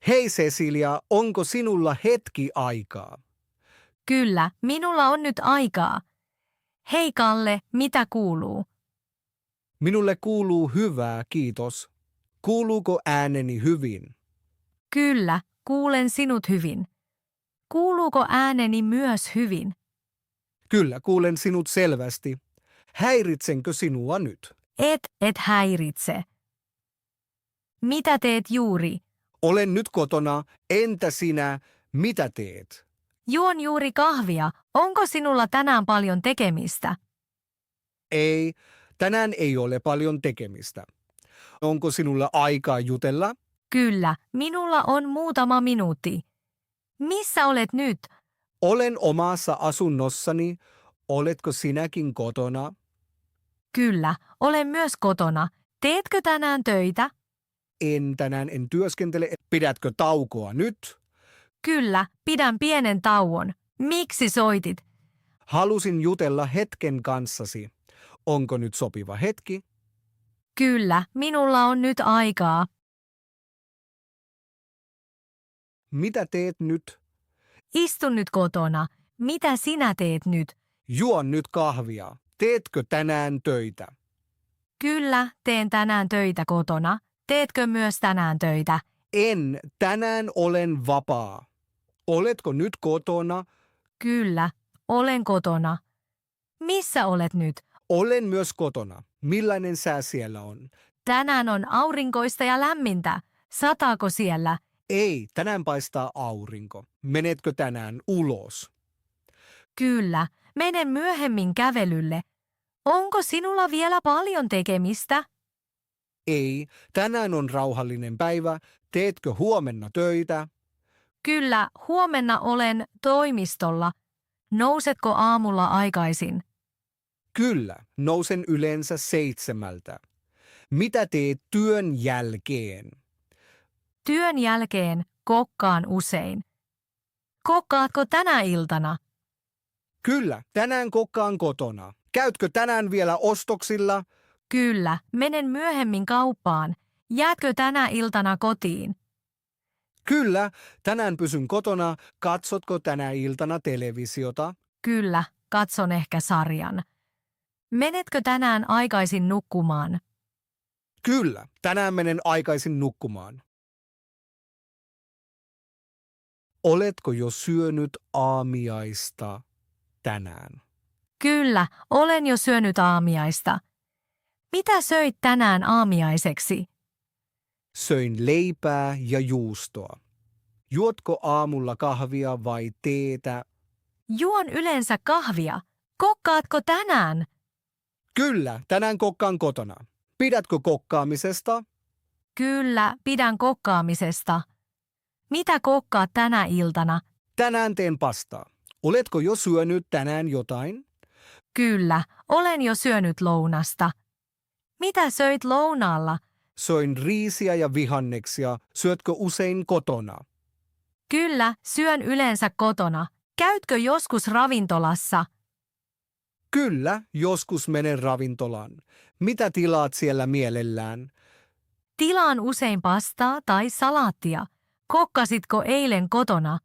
Hei Cecilia, onko sinulla hetki aikaa? Kyllä, minulla on nyt aikaa. Hei Kalle, mitä kuuluu? Minulle kuuluu hyvää, kiitos. Kuuluuko ääneni hyvin? Kyllä, kuulen sinut hyvin. Kuuluuko ääneni myös hyvin? Kyllä, kuulen sinut selvästi. Häiritsenkö sinua nyt? Et häiritse. Mitä teet juuri? Olen nyt kotona, entä sinä, mitä teet? Juon juuri kahvia. Onko sinulla tänään paljon tekemistä? Ei, tänään ei ole paljon tekemistä. Onko sinulla aikaa jutella? Kyllä, minulla on muutama minuutti. Missä olet nyt? Olen omassa asunnossani. Oletko sinäkin kotona? Kyllä, olen myös kotona. Teetkö tänään töitä? Tänään en työskentele. Pidätkö taukoa nyt? Kyllä, pidän pienen tauon. Miksi soitit? Halusin jutella hetken kanssasi. Onko nyt sopiva hetki? Kyllä, minulla on nyt aikaa. Mitä teet nyt? Istun nyt kotona. Mitä sinä teet nyt? Juon nyt kahvia. Teetkö tänään töitä? Kyllä, teen tänään töitä kotona. Teetkö myös tänään töitä? Tänään olen vapaa. Oletko nyt kotona? Kyllä, olen kotona. Missä olet nyt? Olen myös kotona. Millainen sää siellä on? Tänään on aurinkoista ja lämmintä. Sataako siellä? Ei, tänään paistaa aurinko. Menetkö tänään ulos? Kyllä, menen myöhemmin kävelylle. Onko sinulla vielä paljon tekemistä? Ei, tänään on rauhallinen päivä. Teetkö huomenna töitä? Kyllä, huomenna olen toimistolla. Nousetko aamulla aikaisin? Kyllä, nousen yleensä 7. Mitä teet työn jälkeen? Työn jälkeen kokkaan usein. Kokkaatko tänä iltana? Kyllä, tänään kokkaan kotona. Käytkö tänään vielä ostoksilla? Kyllä, menen myöhemmin kauppaan. Jäätkö tänä iltana kotiin? Kyllä, tänään pysyn kotona. Katsotko tänä iltana televisiota? Kyllä, katson ehkä sarjan. Menetkö tänään aikaisin nukkumaan? Kyllä, tänään menen aikaisin nukkumaan. Oletko jo syönyt aamiaista tänään? Kyllä, olen jo syönyt aamiaista. Mitä söit tänään aamiaiseksi? Söin leipää ja juustoa. Juotko aamulla kahvia vai teetä? Juon yleensä kahvia. Kokkaatko tänään? Kyllä, tänään kokkaan kotona. Pidätkö kokkaamisesta? Kyllä, pidän kokkaamisesta. Mitä kokkaat tänä iltana? Tänään teen pastaa. Oletko jo syönyt tänään jotain? Kyllä, olen jo syönyt lounasta. Mitä söit lounaalla? Söin riisiä ja vihanneksia. Syötkö usein kotona? Kyllä, syön yleensä kotona. Käytkö joskus ravintolassa? Kyllä, joskus menen ravintolaan. Mitä tilaat siellä mielellään? Tilaan usein pastaa tai salaattia. Kokkasitko eilen kotona?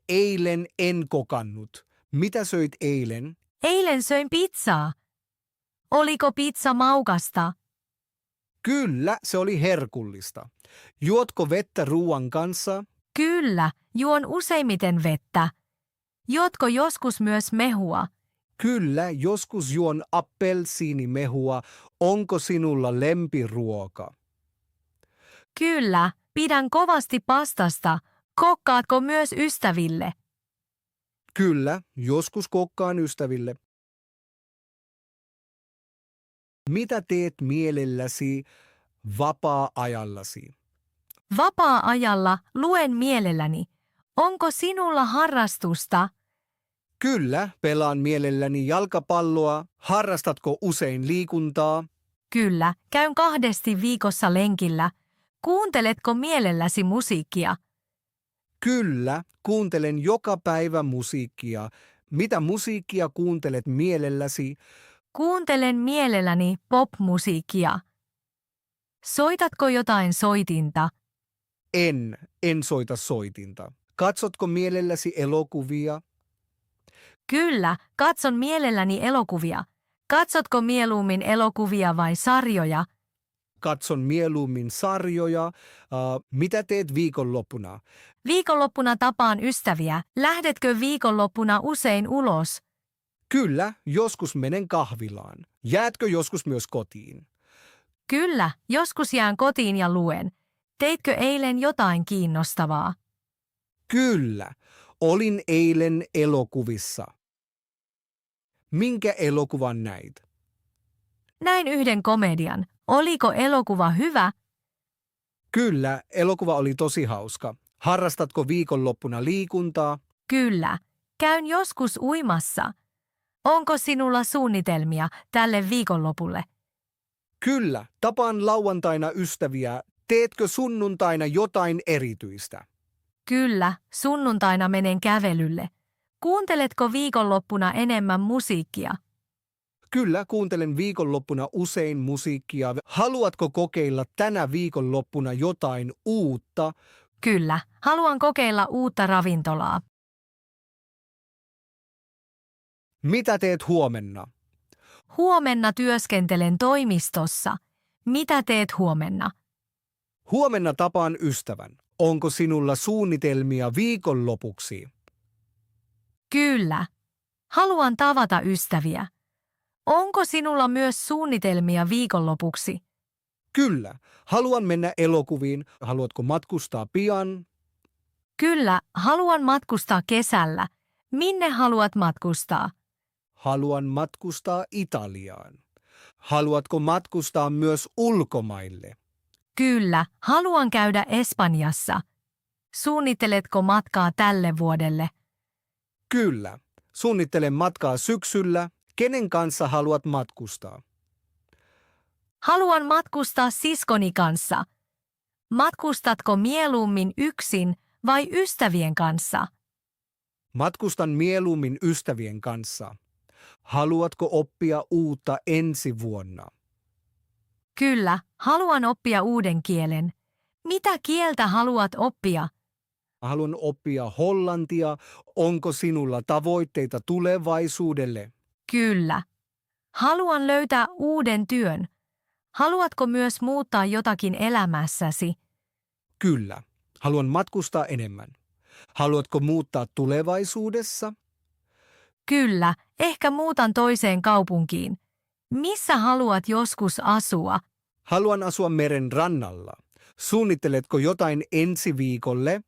Eilen en kokannut. Mitä söit eilen? Eilen söin pizzaa. Oliko pizza maukasta? Kyllä, se oli herkullista. Juotko vettä ruoan kanssa? Kyllä, juon useimmiten vettä. Jotko joskus myös mehua? Kyllä, joskus juon appelsiinimehua. Onko sinulla lempiruoka? Kyllä, pidän kovasti pastasta. Kokkaatko myös ystäville? Kyllä, joskus kokkaan ystäville. Mitä teet mielelläsi vapaa-ajallasi? Vapaa-ajalla luen mielelläni. Onko sinulla harrastusta? Kyllä, pelaan mielelläni jalkapalloa. Harrastatko usein liikuntaa? Kyllä, käyn 2 viikossa lenkillä. Kuunteletko mielelläsi musiikkia? Kyllä, kuuntelen joka päivä musiikkia. Mitä musiikkia kuuntelet mielelläsi? Kuuntelen mielelläni pop-musiikkia. Soitatko jotain soitinta? En soita soitinta. Katsotko mielelläsi elokuvia? Kyllä, katson mielelläni elokuvia. Katsotko mieluummin elokuvia vai sarjoja? Katson mieluummin sarjoja. Mitä teet viikonloppuna? Viikonloppuna tapaan ystäviä. Lähdetkö viikonloppuna usein ulos? Kyllä, joskus menen kahvilaan. Jäätkö joskus myös kotiin? Kyllä, joskus jään kotiin ja luen. Teitkö eilen jotain kiinnostavaa? Kyllä, olin eilen elokuvissa. Minkä elokuvan näit? Näin yhden komedian. Oliko elokuva hyvä? Kyllä, elokuva oli tosi hauska. Harrastatko viikonloppuna liikuntaa? Kyllä. Käyn joskus uimassa. Onko sinulla suunnitelmia tälle viikonlopulle? Kyllä, tapaan lauantaina ystäviä. Teetkö sunnuntaina jotain erityistä? Kyllä, sunnuntaina menen kävelylle. Kuunteletko viikonloppuna enemmän musiikkia? Kyllä, kuuntelen viikonloppuna usein musiikkia. Haluatko kokeilla tänä viikonloppuna jotain uutta? Kyllä, haluan kokeilla uutta ravintolaa. Mitä teet huomenna? Huomenna työskentelen toimistossa. Mitä teet huomenna? Huomenna tapaan ystävän. Onko sinulla suunnitelmia viikonlopuksi? Kyllä. Haluan tavata ystäviä. Onko sinulla myös suunnitelmia viikonlopuksi? Kyllä. Haluan mennä elokuviin. Haluatko matkustaa pian? Kyllä, haluan matkustaa kesällä. Minne haluat matkustaa? Haluan matkustaa Italiaan. Haluatko matkustaa myös ulkomaille? Kyllä, haluan käydä Espanjassa. Suunnitteletko matkaa tälle vuodelle? Kyllä. Suunnittelen matkaa syksyllä. Kenen kanssa haluat matkustaa? Haluan matkustaa siskoni kanssa. Matkustatko mieluummin yksin vai ystävien kanssa? Matkustan mieluummin ystävien kanssa. Haluatko oppia uutta ensi vuonna? Kyllä, haluan oppia uuden kielen. Mitä kieltä haluat oppia? Haluan oppia hollantia. Onko sinulla tavoitteita tulevaisuudelle? Kyllä. Haluan löytää uuden työn. Haluatko myös muuttaa jotakin elämässäsi? Kyllä. Haluan matkustaa enemmän. Haluatko muuttaa tulevaisuudessa? Kyllä, ehkä muutan toiseen kaupunkiin. Missä haluat joskus asua? Haluan asua meren rannalla. Suunnitteletko jotain ensi viikolle?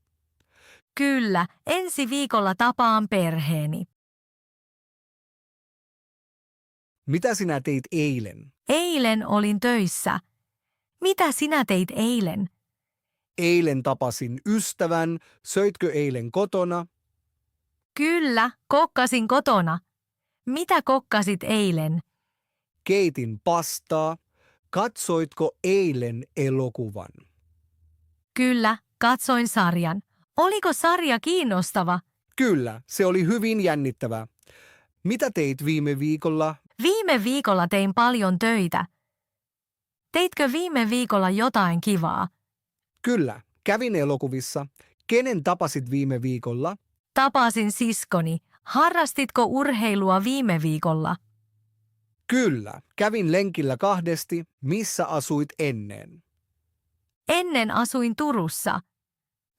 Kyllä, ensi viikolla tapaan perheeni. Mitä sinä teit eilen? Eilen olin töissä. Mitä sinä teit eilen? Eilen tapasin ystävän. Söitkö eilen kotona? Kyllä, kokkasin kotona. Mitä kokkasit eilen? Keitin pastaa. Katsoitko eilen elokuvan? Kyllä, katsoin sarjan. Oliko sarja kiinnostava? Kyllä, se oli hyvin jännittävä. Mitä teit viime viikolla? Viime viikolla tein paljon töitä. Teitkö viime viikolla jotain kivaa? Kyllä, kävin elokuvissa. Kenen tapasit viime viikolla? Tapasin siskoni. Harrastitko urheilua viime viikolla? Kyllä, kävin lenkillä kahdesti. Missä asuit ennen? Ennen asuin Turussa.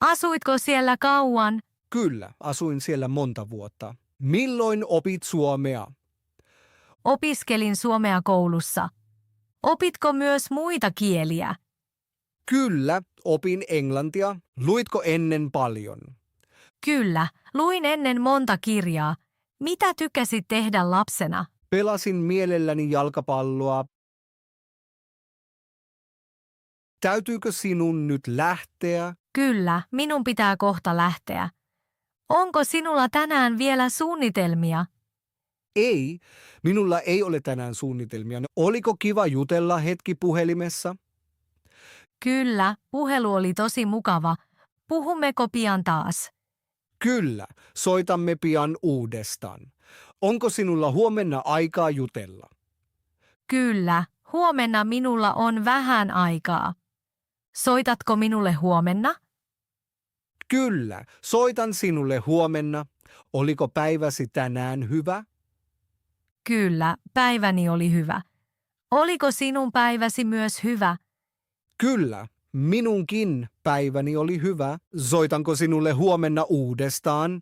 Asuitko siellä kauan? Kyllä, asuin siellä monta vuotta. Milloin opit suomea? Opiskelin suomea koulussa. Opitko myös muita kieliä? Kyllä, opin englantia. Luitko ennen paljon? Kyllä, luin ennen monta kirjaa. Mitä tykkäsit tehdä lapsena? Pelasin mielelläni jalkapalloa. Täytyykö sinun nyt lähteä? Kyllä, minun pitää kohta lähteä. Onko sinulla tänään vielä suunnitelmia? Ei, minulla ei ole tänään suunnitelmia. Oliko kiva jutella hetki puhelimessa? Kyllä, puhelu oli tosi mukava. Puhummeko pian taas? Kyllä, soitamme pian uudestaan. Onko sinulla huomenna aikaa jutella? Kyllä, huomenna minulla on vähän aikaa. Soitatko minulle huomenna? Kyllä, soitan sinulle huomenna. Oliko päiväsi tänään hyvä? Kyllä, päiväni oli hyvä. Oliko sinun päiväsi myös hyvä? Kyllä, minunkin päiväni oli hyvä. Soitanko sinulle huomenna uudestaan?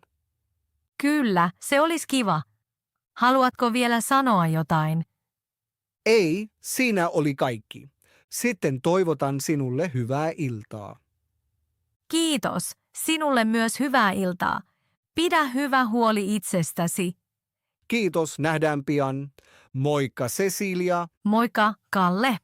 Kyllä, se olisi kiva. Haluatko vielä sanoa jotain? Ei, siinä oli kaikki. Sitten toivotan sinulle hyvää iltaa. Kiitos, sinulle myös hyvää iltaa. Pidä hyvä huoli itsestäsi. Kiitos, nähdään pian. Moikka Cecilia. Moikka, Kalle.